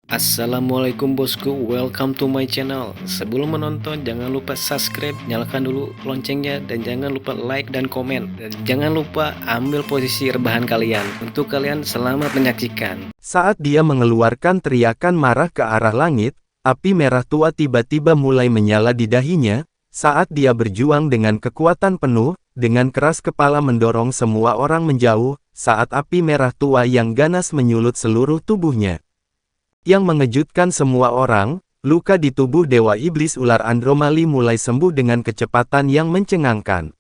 Assalamualaikum bosku, welcome to my channel. Sebelum menonton jangan lupa subscribe, nyalakan dulu loncengnya, dan jangan lupa like dan komen. Dan jangan lupa ambil posisi rebahan kalian. Untuk kalian selamat menyaksikan. Saat dia mengeluarkan teriakan marah ke arah langit, api merah tua tiba-tiba mulai menyala di dahinya. Saat dia berjuang dengan kekuatan penuh, dengan keras kepala mendorong semua orang menjauh, saat api merah tua yang ganas menyulut seluruh tubuhnya. Yang mengejutkan semua orang, luka di tubuh Dewa Iblis Ular Andromali mulai sembuh dengan kecepatan yang mencengangkan.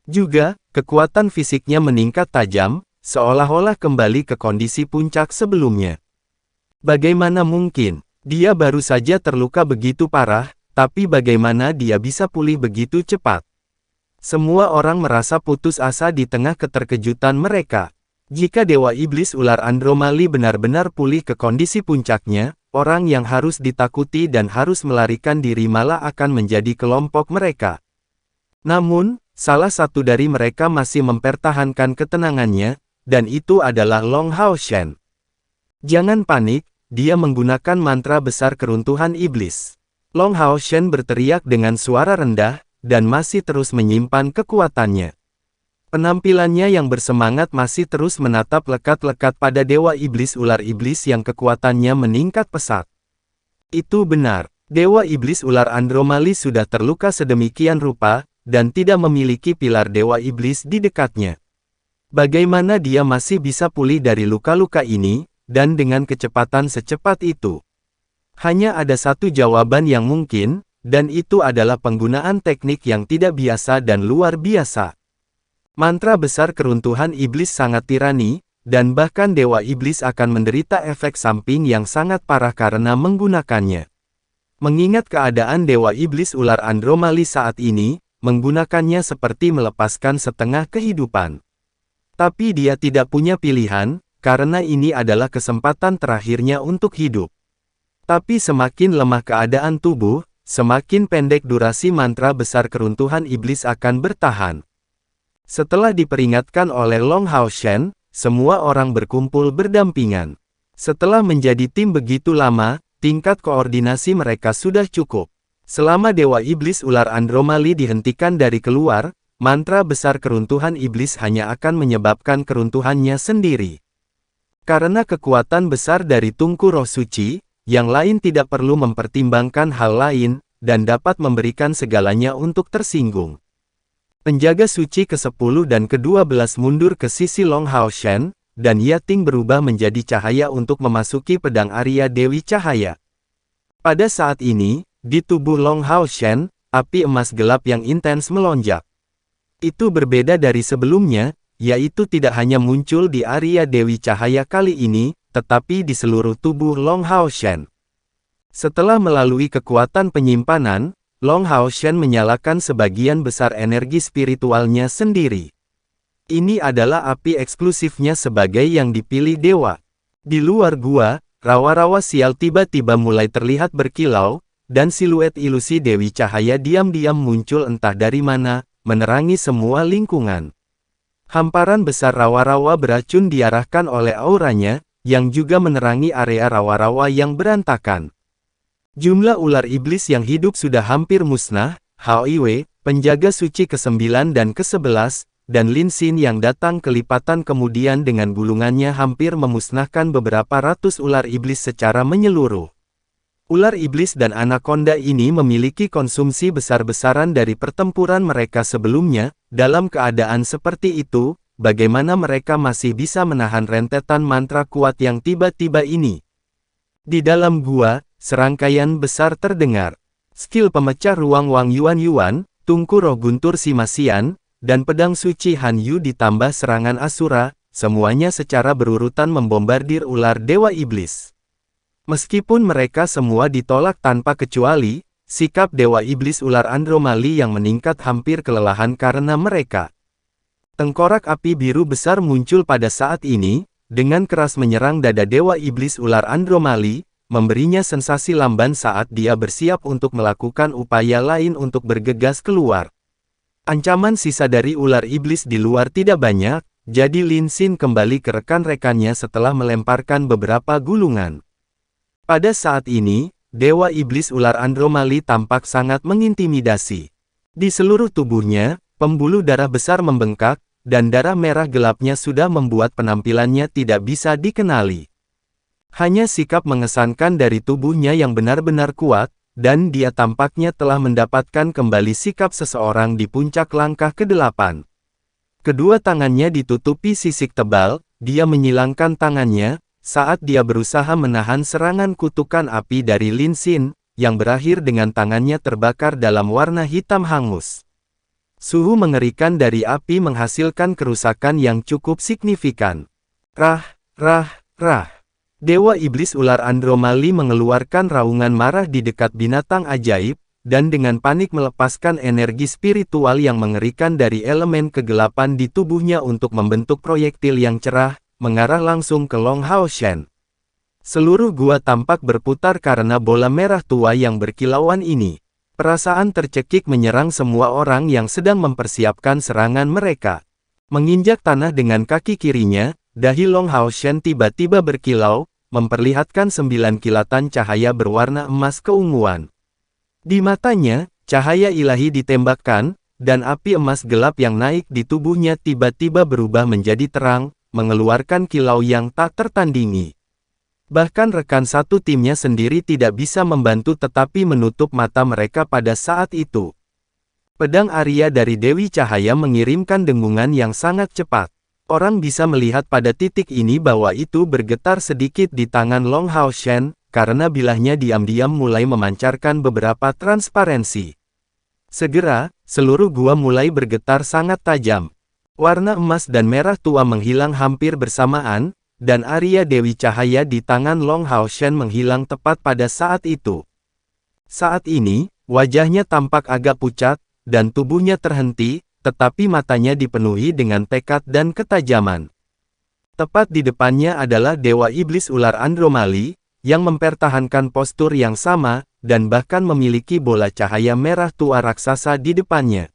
Juga, kekuatan fisiknya meningkat tajam, seolah-olah kembali ke kondisi puncak sebelumnya. Bagaimana mungkin? Dia baru saja terluka begitu parah, tapi bagaimana dia bisa pulih begitu cepat? Semua orang merasa putus asa di tengah keterkejutan mereka. Jika Dewa Iblis Ular Andromali benar-benar pulih ke kondisi puncaknya, orang yang harus ditakuti dan harus melarikan diri malah akan menjadi kelompok mereka. Namun, salah satu dari mereka masih mempertahankan ketenangannya, dan itu adalah Long Hao Shen. Jangan panik, dia menggunakan mantra besar keruntuhan iblis. Long Hao Shen berteriak dengan suara rendah, dan masih terus menyimpan kekuatannya. Penampilannya yang bersemangat masih terus menatap lekat-lekat pada Dewa Iblis Ular Iblis yang kekuatannya meningkat pesat. Itu benar, Dewa Iblis Ular Andromali sudah terluka sedemikian rupa, dan tidak memiliki pilar Dewa Iblis di dekatnya. Bagaimana dia masih bisa pulih dari luka-luka ini, dan dengan kecepatan secepat itu? Hanya ada satu jawaban yang mungkin, dan itu adalah penggunaan teknik yang tidak biasa dan luar biasa. Mantra besar keruntuhan iblis sangat tirani, dan bahkan Dewa Iblis akan menderita efek samping yang sangat parah karena menggunakannya. Mengingat keadaan Dewa Iblis Ular Andromali saat ini, menggunakannya seperti melepaskan setengah kehidupan. Tapi dia tidak punya pilihan, karena ini adalah kesempatan terakhirnya untuk hidup. Tapi semakin lemah keadaan tubuh, semakin pendek durasi mantra besar keruntuhan iblis akan bertahan. Setelah diperingatkan oleh Long Hao Shen, semua orang berkumpul berdampingan. Setelah menjadi tim begitu lama, tingkat koordinasi mereka sudah cukup. Selama Dewa Iblis Ular Andromali dihentikan dari keluar, mantra besar keruntuhan iblis hanya akan menyebabkan keruntuhannya sendiri. Karena kekuatan besar dari Tungku Roh Suci, yang lain tidak perlu mempertimbangkan hal lain, dan dapat memberikan segalanya untuk tersinggung. Penjaga suci ke-10 dan ke-12 mundur ke sisi Long Hao Shen, dan Yating berubah menjadi cahaya untuk memasuki pedang Arya Dewi Cahaya. Pada saat ini, di tubuh Long Hao Shen, api emas gelap yang intens melonjak. Itu berbeda dari sebelumnya, yaitu tidak hanya muncul di Arya Dewi Cahaya kali ini, tetapi di seluruh tubuh Long Hao Shen. Setelah melalui kekuatan penyimpanan, Long Hao Shen menyalakan sebagian besar energi spiritualnya sendiri. Ini adalah api eksklusifnya sebagai yang dipilih dewa. Di luar gua, rawa-rawa sial tiba-tiba mulai terlihat berkilau, dan siluet ilusi Dewi Cahaya diam-diam muncul entah dari mana, menerangi semua lingkungan. Hamparan besar rawa-rawa beracun diarahkan oleh auranya, yang juga menerangi area rawa-rawa yang berantakan. Jumlah ular iblis yang hidup sudah hampir musnah. Hao Iwei, penjaga suci ke-9 dan ke-11, dan Lin Xin yang datang kelipatan kemudian dengan gulungannya hampir memusnahkan beberapa ratus ular iblis secara menyeluruh. Ular iblis dan anaconda ini memiliki konsumsi besar-besaran dari pertempuran mereka sebelumnya. Dalam keadaan seperti itu, bagaimana mereka masih bisa menahan rentetan mantra kuat yang tiba-tiba ini? Di dalam gua, serangkaian besar terdengar. Skill pemecah ruang Wang Yuan, Tungku Roh Guntur Simasian, dan pedang suci Han Yu ditambah serangan Asura, semuanya secara berurutan membombardir ular Dewa Iblis. Meskipun mereka semua ditolak tanpa kecuali, sikap Dewa Iblis Ular Andromali yang meningkat hampir kelelahan karena mereka. Tengkorak api biru besar muncul pada saat ini, dengan keras menyerang dada Dewa Iblis Ular Andromali, memberinya sensasi lamban saat dia bersiap untuk melakukan upaya lain untuk bergegas keluar. Ancaman sisa dari ular iblis di luar tidak banyak, jadi Lin Xin kembali ke rekan-rekannya setelah melemparkan beberapa gulungan. Pada saat ini, Dewa Iblis Ular Andromali tampak sangat mengintimidasi. Di seluruh tubuhnya, pembuluh darah besar membengkak, dan darah merah gelapnya sudah membuat penampilannya tidak bisa dikenali. Hanya sikap mengesankan dari tubuhnya yang benar-benar kuat, dan dia tampaknya telah mendapatkan kembali sikap seseorang di puncak langkah ke-8. Kedua tangannya ditutupi sisik tebal, dia menyilangkan tangannya, saat dia berusaha menahan serangan kutukan api dari Lin Xin, yang berakhir dengan tangannya terbakar dalam warna hitam hangus. Suhu mengerikan dari api menghasilkan kerusakan yang cukup signifikan. Rah, rah, rah. Dewa Iblis Ular Andromali mengeluarkan raungan marah di dekat binatang ajaib, dan dengan panik melepaskan energi spiritual yang mengerikan dari elemen kegelapan di tubuhnya untuk membentuk proyektil yang cerah, mengarah langsung ke Long Hao Shen. Seluruh gua tampak berputar karena bola merah tua yang berkilauan ini. Perasaan tercekik menyerang semua orang yang sedang mempersiapkan serangan mereka. Menginjak tanah dengan kaki kirinya, dahi Long Hao Shen tiba-tiba berkilau, memperlihatkan 9 kilatan cahaya berwarna emas keunguan. Di matanya, cahaya ilahi ditembakkan, dan api emas gelap yang naik di tubuhnya tiba-tiba berubah menjadi terang, mengeluarkan kilau yang tak tertandingi. Bahkan rekan satu timnya sendiri tidak bisa membantu tetapi menutup mata mereka pada saat itu. Pedang Arya dari Dewi Cahaya mengirimkan dengungan yang sangat cepat. Orang bisa melihat pada titik ini bahwa itu bergetar sedikit di tangan Long Hao Shen, karena bilahnya diam-diam mulai memancarkan beberapa transparansi. Segera, seluruh gua mulai bergetar sangat tajam. Warna emas dan merah tua menghilang hampir bersamaan, dan Arya Dewi Cahaya di tangan Long Hao Shen menghilang tepat pada saat itu. Saat ini, wajahnya tampak agak pucat, dan tubuhnya terhenti, tetapi matanya dipenuhi dengan tekad dan ketajaman. Tepat di depannya adalah Dewa Iblis Ular Andromali, yang mempertahankan postur yang sama, dan bahkan memiliki bola cahaya merah tua raksasa di depannya.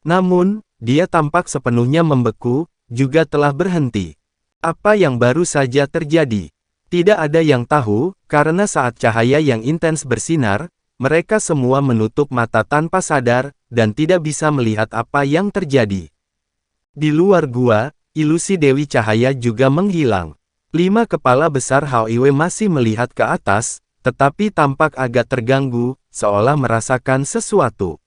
Namun, dia tampak sepenuhnya membeku, juga telah berhenti. Apa yang baru saja terjadi? Tidak ada yang tahu, karena saat cahaya yang intens bersinar, mereka semua menutup mata tanpa sadar, dan tidak bisa melihat apa yang terjadi. Di luar gua, ilusi Dewi Cahaya juga menghilang. 5 kepala besar Hao Iwe masih melihat ke atas, tetapi tampak agak terganggu, seolah merasakan sesuatu.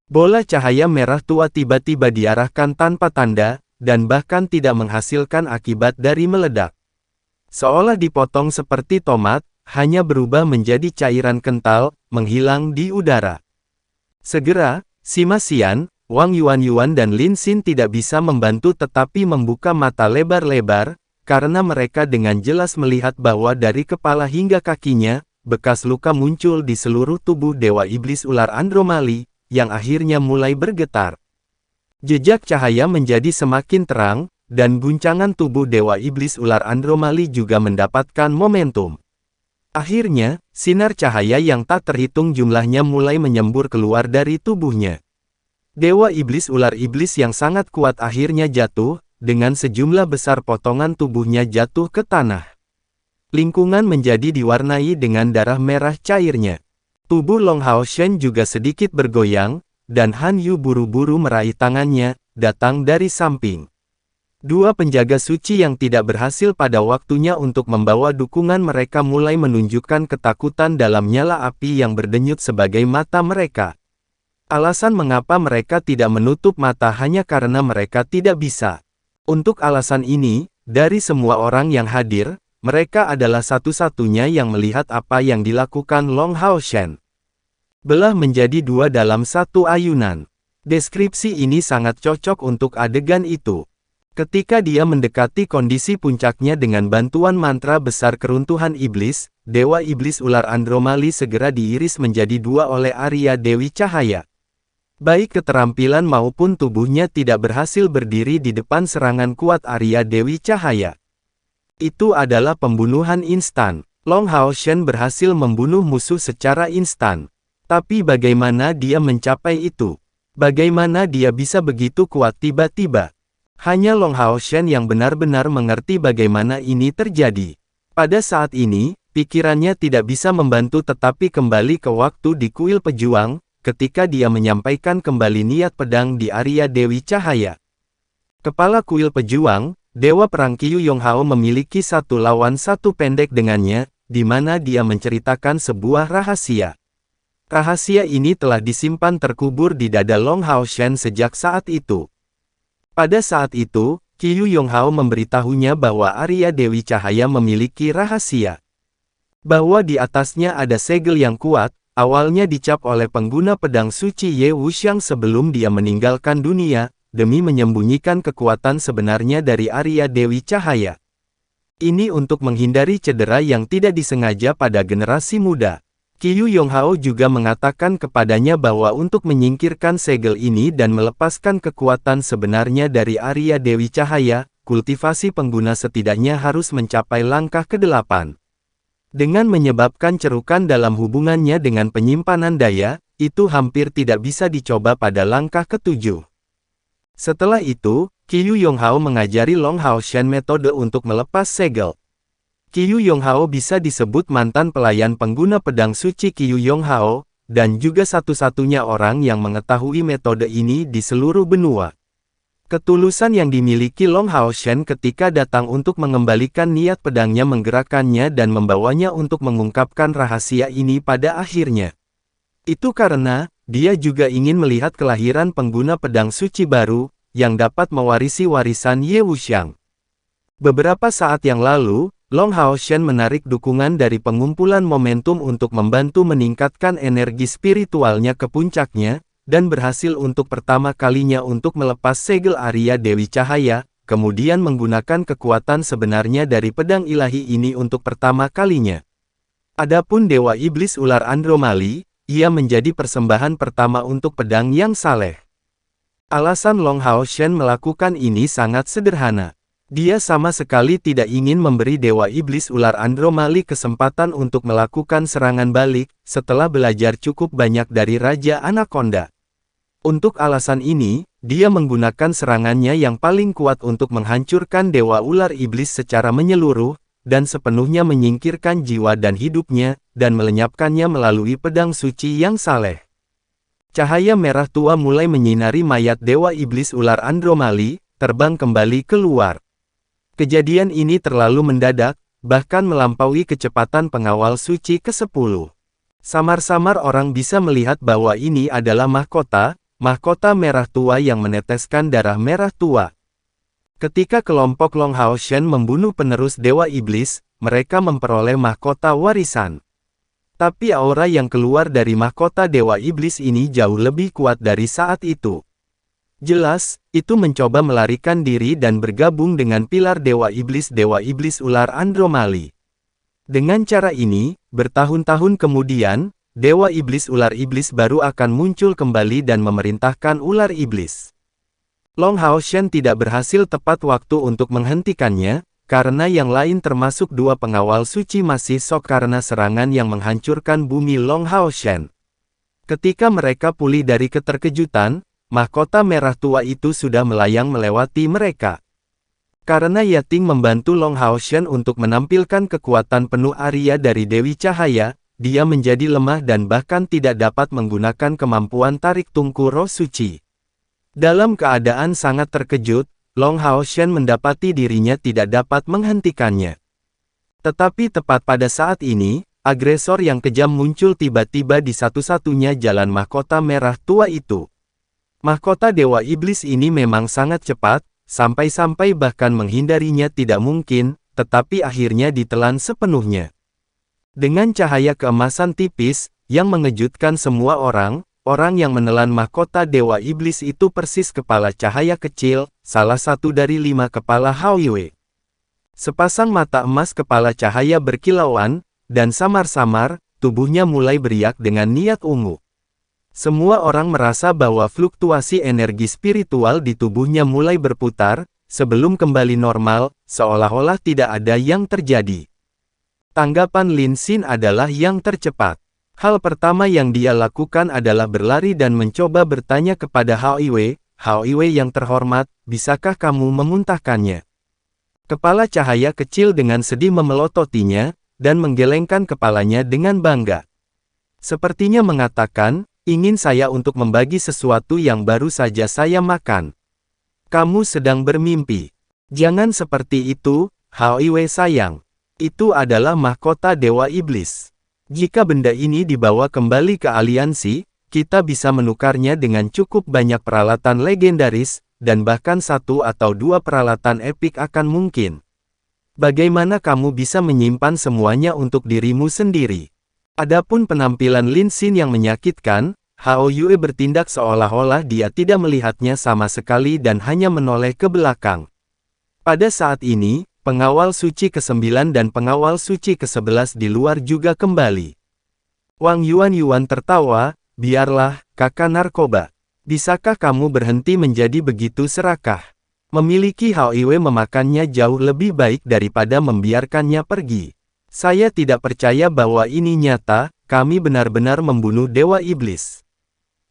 Bola cahaya merah tua tiba-tiba diarahkan tanpa tanda, dan bahkan tidak menghasilkan akibat dari meledak. Seolah dipotong seperti tomat, hanya berubah menjadi cairan kental, menghilang di udara. Segera, Sima Xian, Wang Yuan dan Lin Xin tidak bisa membantu tetapi membuka mata lebar-lebar, karena mereka dengan jelas melihat bahwa dari kepala hingga kakinya, bekas luka muncul di seluruh tubuh Dewa Iblis Ular Andromali, yang akhirnya mulai bergetar. Jejak cahaya menjadi semakin terang, dan guncangan tubuh Dewa Iblis Ular Andromali juga mendapatkan momentum. Akhirnya, sinar cahaya yang tak terhitung jumlahnya mulai menyembur keluar dari tubuhnya. Dewa Iblis Ular Iblis yang sangat kuat akhirnya jatuh, dengan sejumlah besar potongan tubuhnya jatuh ke tanah. Lingkungan menjadi diwarnai dengan darah merah cairnya. Tubuh Long Hao Shen juga sedikit bergoyang, dan Han Yu buru-buru meraih tangannya, datang dari samping. Dua penjaga suci yang tidak berhasil pada waktunya untuk membawa dukungan mereka mulai menunjukkan ketakutan dalam nyala api yang berdenyut sebagai mata mereka. Alasan mengapa mereka tidak menutup mata hanya karena mereka tidak bisa. Untuk alasan ini, dari semua orang yang hadir, mereka adalah satu-satunya yang melihat apa yang dilakukan Long Hao Shen. Belah menjadi dua dalam satu ayunan. Deskripsi ini sangat cocok untuk adegan itu. Ketika dia mendekati kondisi puncaknya dengan bantuan mantra besar keruntuhan iblis, Dewa Iblis Ular Andromali segera diiris menjadi dua oleh Arya Dewi Cahaya. Baik keterampilan maupun tubuhnya tidak berhasil berdiri di depan serangan kuat Arya Dewi Cahaya. Itu adalah pembunuhan instan. Long Hao Shen berhasil membunuh musuh secara instan. Tapi bagaimana dia mencapai itu? Bagaimana dia bisa begitu kuat tiba-tiba? Hanya Long Hao Shen yang benar-benar mengerti bagaimana ini terjadi. Pada saat ini, pikirannya tidak bisa membantu tetapi kembali ke waktu di kuil pejuang, ketika dia menyampaikan kembali niat pedang di Arya Dewi Cahaya. Kepala kuil pejuang, Dewa Perang Qiyu Yonghao memiliki 1-lawan-1 pendek dengannya, di mana dia menceritakan sebuah rahasia. Rahasia ini telah disimpan terkubur di dada Long Haoshen sejak saat itu. Pada saat itu, Qiyu Yonghao memberitahunya bahwa Arya Dewi Cahaya memiliki rahasia. Bahwa di atasnya ada segel yang kuat, awalnya dicap oleh pengguna pedang suci Ye Wuxiang sebelum dia meninggalkan dunia, demi menyembunyikan kekuatan sebenarnya dari Arya Dewi Cahaya. Ini untuk menghindari cedera yang tidak disengaja pada generasi muda. Qiyu Yonghao juga mengatakan kepadanya bahwa untuk menyingkirkan segel ini dan melepaskan kekuatan sebenarnya dari Arya Dewi Cahaya, kultivasi pengguna setidaknya harus mencapai langkah ke-8. Dengan menyebabkan cerukan dalam hubungannya dengan penyimpanan daya, itu hampir tidak bisa dicoba pada langkah ke-7. Setelah itu, Qiyu Yonghao mengajari Long Haoshen metode untuk melepas segel. Qiyu Yonghao bisa disebut mantan pelayan pengguna pedang suci Qiyu Yonghao, dan juga satu-satunya orang yang mengetahui metode ini di seluruh benua. Ketulusan yang dimiliki Long Haoshen ketika datang untuk mengembalikan niat pedangnya menggerakkannya dan membawanya untuk mengungkapkan rahasia ini pada akhirnya. Itu karena, dia juga ingin melihat kelahiran pengguna pedang suci baru, yang dapat mewarisi warisan Ye Wuxiang. Beberapa saat yang lalu, Long Haoshen menarik dukungan dari pengumpulan momentum untuk membantu meningkatkan energi spiritualnya ke puncaknya, dan berhasil untuk pertama kalinya untuk melepas segel Arya Dewi Cahaya, kemudian menggunakan kekuatan sebenarnya dari pedang ilahi ini untuk pertama kalinya. Adapun Dewa Iblis Ular Andromali, ia menjadi persembahan pertama untuk pedang yang saleh. Alasan Long Haoshen melakukan ini sangat sederhana. Dia sama sekali tidak ingin memberi Dewa Iblis Ular Andromali kesempatan untuk melakukan serangan balik, setelah belajar cukup banyak dari Raja Anaconda. Untuk alasan ini, dia menggunakan serangannya yang paling kuat untuk menghancurkan Dewa Ular Iblis secara menyeluruh, dan sepenuhnya menyingkirkan jiwa dan hidupnya, dan melenyapkannya melalui pedang suci yang saleh. Cahaya merah tua mulai menyinari mayat Dewa Iblis Ular Andromali, terbang kembali keluar. Kejadian ini terlalu mendadak, bahkan melampaui kecepatan pengawal suci ke-10. Samar-samar orang bisa melihat bahwa ini adalah mahkota merah tua yang meneteskan darah merah tua. Ketika kelompok Long Haoshen membunuh penerus Dewa Iblis, mereka memperoleh mahkota warisan. Tapi aura yang keluar dari mahkota Dewa Iblis ini jauh lebih kuat dari saat itu. Jelas, itu mencoba melarikan diri dan bergabung dengan pilar Dewa Iblis Ular Andromali. Dengan cara ini, bertahun-tahun kemudian, Dewa Iblis Ular Iblis baru akan muncul kembali dan memerintahkan Ular Iblis. Long Haoshen tidak berhasil tepat waktu untuk menghentikannya, karena yang lain termasuk 2 pengawal suci masih shock karena serangan yang menghancurkan bumi Long Haoshen. Ketika mereka pulih dari keterkejutan, mahkota merah tua itu sudah melayang melewati mereka. Karena Yating membantu Long Haoshen untuk menampilkan kekuatan penuh Arya dari Dewi Cahaya, dia menjadi lemah dan bahkan tidak dapat menggunakan kemampuan tarik tungku roh suci. Dalam keadaan sangat terkejut, Long Haoshen mendapati dirinya tidak dapat menghentikannya. Tetapi tepat pada saat ini, agresor yang kejam muncul tiba-tiba di satu-satunya jalan mahkota merah tua itu. Mahkota Dewa Iblis ini memang sangat cepat, sampai-sampai bahkan menghindarinya tidak mungkin, tetapi akhirnya ditelan sepenuhnya. Dengan cahaya keemasan tipis, yang mengejutkan semua orang yang menelan mahkota Dewa Iblis itu persis kepala cahaya kecil, salah satu dari 5 kepala Hao Yue. Sepasang mata emas kepala cahaya berkilauan, dan samar-samar, tubuhnya mulai beriak dengan niat ungu. Semua orang merasa bahwa fluktuasi energi spiritual di tubuhnya mulai berputar, sebelum kembali normal, seolah-olah tidak ada yang terjadi. Tanggapan Lin Xin adalah yang tercepat. Hal pertama yang dia lakukan adalah berlari dan mencoba bertanya kepada Hao Yue, "Hao Yue yang terhormat, bisakah kamu memuntahkannya?" Kepala cahaya kecil dengan sedih memelototinya, dan menggelengkan kepalanya dengan bangga. Sepertinya mengatakan, ingin saya untuk membagi sesuatu yang baru saja saya makan. Kamu sedang bermimpi. Jangan seperti itu, Hao Iwe sayang. Itu adalah mahkota Dewa Iblis. Jika benda ini dibawa kembali ke aliansi, kita bisa menukarnya dengan cukup banyak peralatan legendaris, dan bahkan 1 atau 2 peralatan epik akan mungkin. Bagaimana kamu bisa menyimpan semuanya untuk dirimu sendiri? Adapun penampilan Lin Xin yang menyakitkan, Hao Yue bertindak seolah-olah dia tidak melihatnya sama sekali dan hanya menoleh ke belakang. Pada saat ini, pengawal suci ke-9 dan pengawal suci ke-11 di luar juga kembali. Wang Yuan tertawa, biarlah, kakak narkoba. Bisakah kamu berhenti menjadi begitu serakah? Memiliki Hao Yue memakannya jauh lebih baik daripada membiarkannya pergi. Saya tidak percaya bahwa ini nyata, kami benar-benar membunuh Dewa Iblis.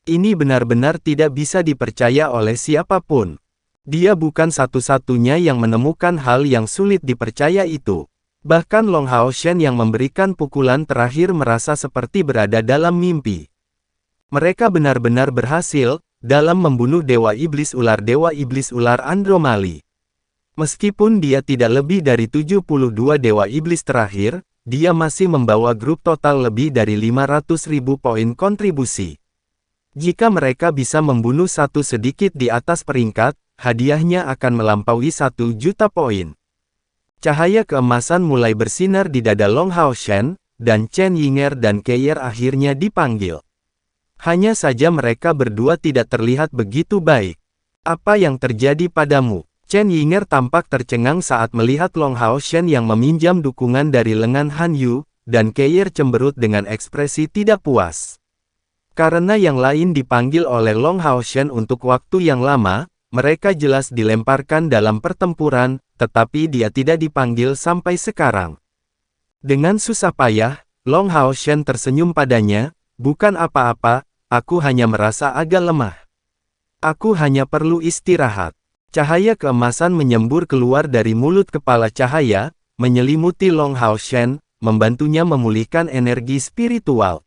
Ini benar-benar tidak bisa dipercaya oleh siapapun. Dia bukan satu-satunya yang menemukan hal yang sulit dipercaya itu. Bahkan Long Hao Shen yang memberikan pukulan terakhir merasa seperti berada dalam mimpi. Mereka benar-benar berhasil dalam membunuh Dewa Iblis Ular Andromali. Meskipun dia tidak lebih dari 72 Dewa Iblis terakhir, dia masih membawa grup total lebih dari 500.000 poin kontribusi. Jika mereka bisa membunuh satu sedikit di atas peringkat, hadiahnya akan melampaui 1 juta poin. Cahaya keemasan mulai bersinar di dada Long Hao Shen, dan Chen Yinger dan Keir akhirnya dipanggil. Hanya saja mereka berdua tidak terlihat begitu baik. Apa yang terjadi padamu? Chen Yinger tampak tercengang saat melihat Long Hao Shen yang meminjam dukungan dari lengan Han Yu, dan Keir cemberut dengan ekspresi tidak puas. Karena yang lain dipanggil oleh Long Hao Shen untuk waktu yang lama, mereka jelas dilemparkan dalam pertempuran, tetapi dia tidak dipanggil sampai sekarang. Dengan susah payah, Long Hao Shen tersenyum padanya, bukan apa-apa, aku hanya merasa agak lemah. Aku hanya perlu istirahat. Cahaya keemasan menyembur keluar dari mulut kepala cahaya, menyelimuti Long Hao Shen, membantunya memulihkan energi spiritual.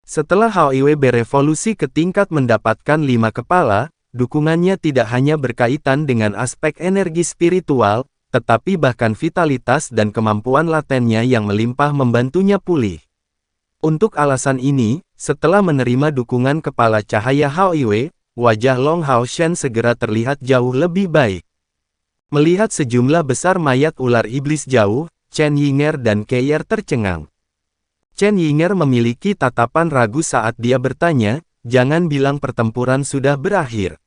Setelah Hao Yue berevolusi ke tingkat mendapatkan 5 kepala, dukungannya tidak hanya berkaitan dengan aspek energi spiritual, tetapi bahkan vitalitas dan kemampuan latennya yang melimpah membantunya pulih. Untuk alasan ini, setelah menerima dukungan kepala cahaya Hao Yue, wajah Long Hao Shen segera terlihat jauh lebih baik. Melihat sejumlah besar mayat ular iblis jauh, Chen Yinger dan Keir tercengang. Chen Yinger memiliki tatapan ragu saat dia bertanya, jangan bilang pertempuran sudah berakhir.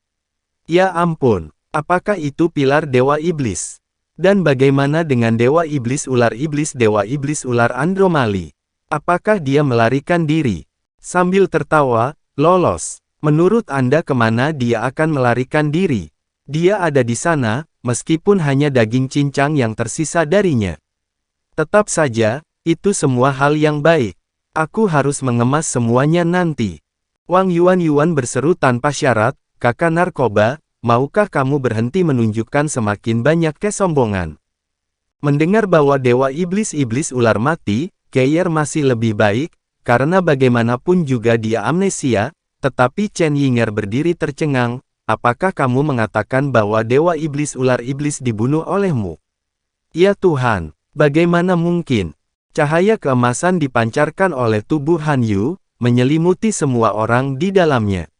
Ya ampun, apakah itu pilar Dewa Iblis? Dan bagaimana dengan Dewa Iblis Ular Andromali? Apakah dia melarikan diri? Sambil tertawa, lolos. Menurut Anda kemana dia akan melarikan diri? Dia ada di sana, meskipun hanya daging cincang yang tersisa darinya. Tetap saja, itu semua hal yang baik. Aku harus mengemas semuanya nanti. Wang Yuan berseru tanpa syarat, kakak narkoba, maukah kamu berhenti menunjukkan semakin banyak kesombongan? Mendengar bahwa Dewa Iblis Ular mati, Keir masih lebih baik, karena bagaimanapun juga dia amnesia, tetapi Chen Yinger berdiri tercengang, apakah kamu mengatakan bahwa Dewa Ular Iblis dibunuh olehmu? Ya Tuhan, bagaimana mungkin? Cahaya keemasan dipancarkan oleh tubuh Han Yu, menyelimuti semua orang di dalamnya.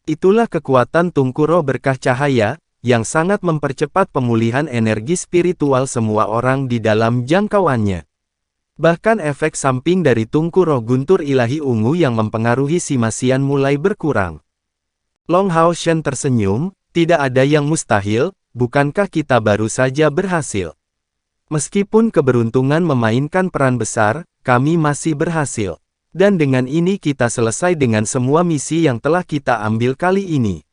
Itulah kekuatan Tungku Roh Berkah Cahaya, yang sangat mempercepat pemulihan energi spiritual semua orang di dalam jangkauannya. Bahkan efek samping dari Tungku Roh Guntur Ilahi Ungu yang mempengaruhi si Masian mulai berkurang. Long Hao Shen tersenyum, tidak ada yang mustahil, bukankah kita baru saja berhasil? Meskipun keberuntungan memainkan peran besar, kami masih berhasil. Dan dengan ini kita selesai dengan semua misi yang telah kita ambil kali ini.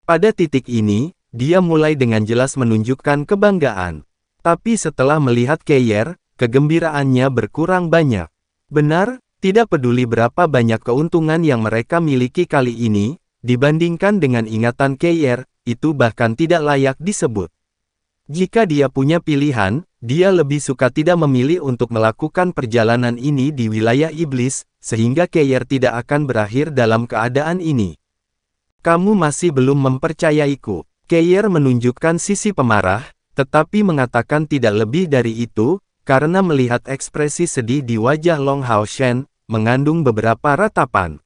Pada titik ini, dia mulai dengan jelas menunjukkan kebanggaan. Tapi setelah melihat Keir, kegembiraannya berkurang banyak. Benar, tidak peduli berapa banyak keuntungan yang mereka miliki kali ini, dibandingkan dengan ingatan Keir, itu bahkan tidak layak disebut. Jika dia punya pilihan, Dia lebih suka tidak memilih untuk melakukan perjalanan ini di wilayah iblis, sehingga Keir tidak akan berakhir dalam keadaan ini. Kamu masih belum mempercayaiku. Keir menunjukkan sisi pemarah, tetapi mengatakan tidak lebih dari itu, karena melihat ekspresi sedih di wajah Long Hao Shen, mengandung beberapa ratapan.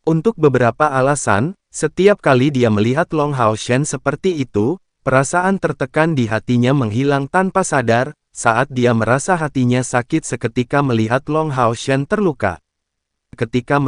Untuk beberapa alasan, setiap kali dia melihat Long Hao Shen seperti itu, perasaan tertekan di hatinya menghilang tanpa sadar, saat dia merasa hatinya sakit seketika melihat Long Hao Shen terluka. Ketika